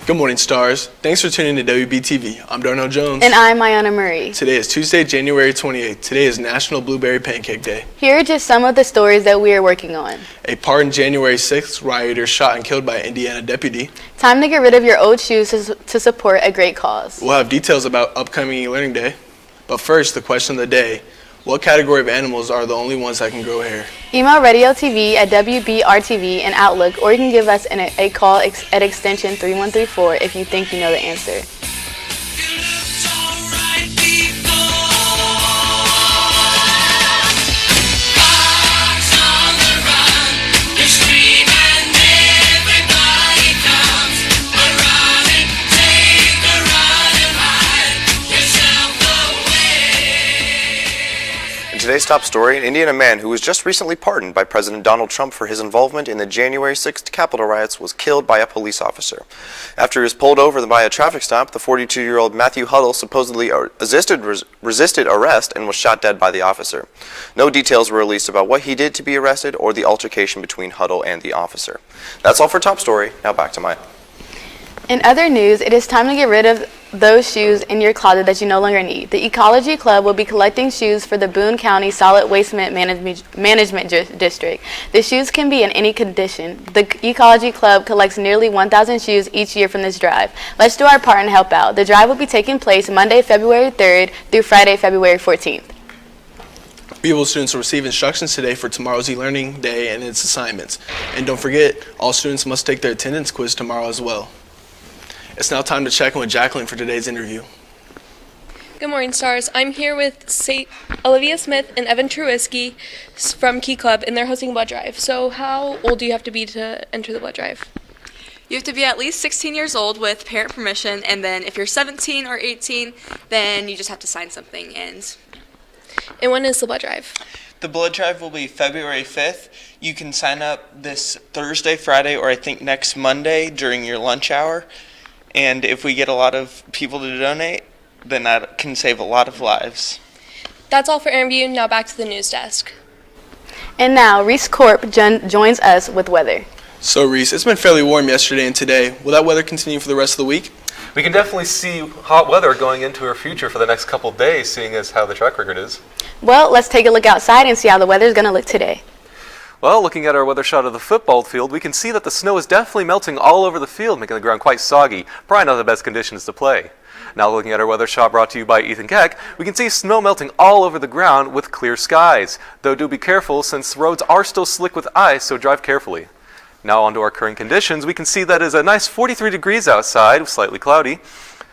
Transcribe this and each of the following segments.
Good morning, Stars. Thanks for tuning in to WBTV. I'm Darnell Jones. And I'm Mayana Marie. Today is Tuesday, January 28th. Today is National Blueberry Pancake Day. Here are just some of the stories that we are working on. A pardoned January 6th rioter shot and killed by an Indiana deputy. Time to get rid of your old shoes to support a great cause. We'll have details about upcoming e-learning day. But first, the question of the day. What category of animals are the only ones that can grow hair? Email Radio TV at WBRTV and Outlook, or you can give us a call at extension 3134 if you think you know the answer. Today's top story, an Indiana man who was just recently pardoned by President Donald Trump for his involvement in the January 6th Capitol riots was killed by a police officer. After he was pulled over by a traffic stop, the 42-year-old Matthew Huddle supposedly resisted arrest and was shot dead by the officer. No details were released about what he did to be arrested or the altercation between Huddle and the officer. That's all for top story. Now back to Maya. In other news, it is time to get rid of those shoes in your closet that you no longer need. The Ecology Club will be collecting shoes for the Boone County Solid Waste Management District. The shoes can be in any condition. The Ecology Club collects nearly 1,000 shoes each year from this drive. Let's do our part and help out. The drive will be taking place Monday, February 3rd through Friday, February 14th. Beeville students will receive instructions today for tomorrow's e-learning day and its assignments. And don't forget, all students must take their attendance quiz tomorrow as well. It's now time to check in with Jacqueline for today's interview. Good morning, Stars. I'm here with Olivia Smith and Evan Truiski from Key Club, and they're hosting a blood drive. So how old do you have to be to enter the blood drive? You have to be at least 16 years old with parent permission, and then if you're 17 or 18, then you just have to sign something. And when is the blood drive? The blood drive will be February 5th. You can sign up this Thursday, Friday, or I think next Monday during your lunch hour. And if we get a lot of people to donate, then that can save a lot of lives. That's all for interview. Now back to the news desk. And now, Reese Corp joins us with weather. So Reese, it's been fairly warm yesterday and today. Will that weather continue for the rest of the week? We can definitely see hot weather going into our future for the next couple of days, seeing as how the track record is. Well, let's take a look outside and see how the weather is going to look today. Well, looking at our weather shot of the football field, we can see that the snow is definitely melting all over the field, making the ground quite soggy. Probably not the best conditions to play. Now looking at our weather shot brought to you by Ethan Keck, we can see snow melting all over the ground with clear skies. Though do be careful since roads are still slick with ice, so drive carefully. Now onto our current conditions, we can see that it is a nice 43 degrees outside, slightly cloudy.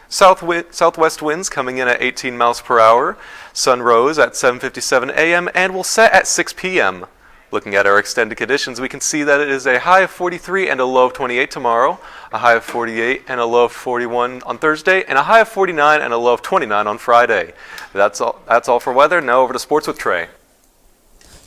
Southwest winds coming in at 18 miles per hour. Sun rose at 7:57 a.m. and will set at 6 p.m. Looking at our extended conditions, we can see that it is a high of 43 and a low of 28 tomorrow, a high of 48 and a low of 41 on Thursday, and a high of 49 and a low of 29 on Friday. That's all for weather. Now over to sports with Trey.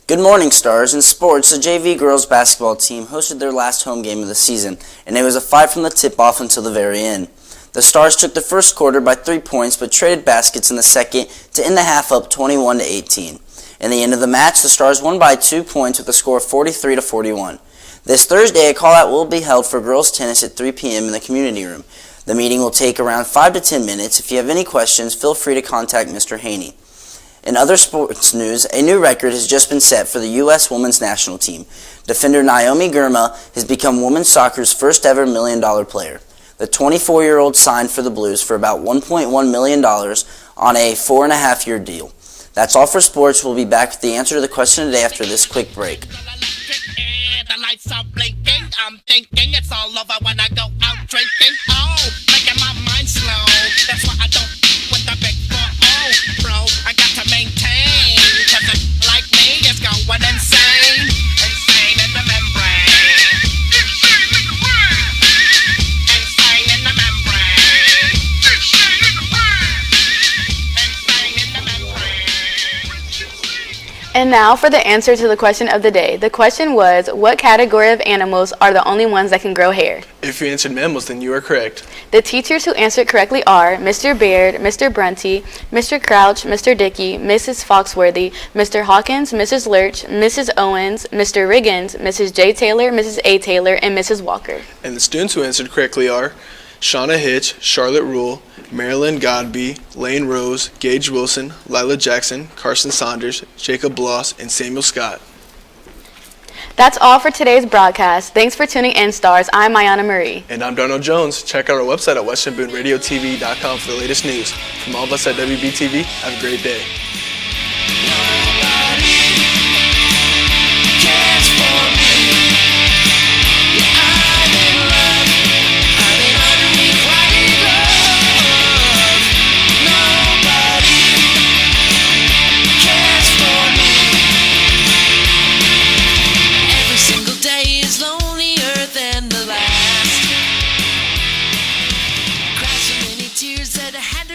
Good morning, Stars. In sports, the JV girls basketball team hosted their last home game of the season, and it was a fight from the tip-off until the very end. The Stars took the first quarter by 3 points, but traded baskets in the second to end the half up 21-18. In the end of the match, the Stars won by 2 points with a score of 43-41. This Thursday, a call-out will be held for girls tennis at 3 p.m. in the community room. The meeting will take around 5 to 10 minutes. If you have any questions, feel free to contact Mr. Haney. In other sports news, a new record has just been set for the U.S. women's national team. Defender Naomi Girma has become women's soccer's first ever $1 million player. The 24-year-old signed for the Blues for about $1.1 million on a 4.5-year deal. That's all for sports. We'll be back with the answer to the question today after this quick break. The lights are blinking. I'm thinking it's all over when I go out drinking. Oh, making my mind slow. That's why I don't with the big 4-0, bro. I got to maintain. Cause a like me is going insane. Insane in the membrane. Insane in the brain. Insane in the membrane. Insane in the brain. Insane in the membrane. And now for the answer to the question of the day. The question was, what category of animals are the only ones that can grow hair? If you answered mammals, then you are correct. The teachers who answered correctly are Mr. Baird, Mr. Brunty, Mr. Crouch, Mr. Dickey, Mrs. Foxworthy, Mr. Hawkins, Mrs. Lurch, Mrs. Owens, Mr. Riggins, Mrs. J. Taylor, Mrs. A. Taylor, and Mrs. Walker. And the students who answered correctly are Shauna Hitch, Charlotte Rule, Marilyn Godby, Lane Rose, Gage Wilson, Lila Jackson, Carson Saunders, Jacob Bloss, and Samuel Scott. That's all for today's broadcast. Thanks for tuning in, Stars. I'm Mayana Marie. And I'm Darnell Jones. Check out our website at westernboonradiotv.com for the latest news. From all of us at WBTV, have a great day. Tears that I had to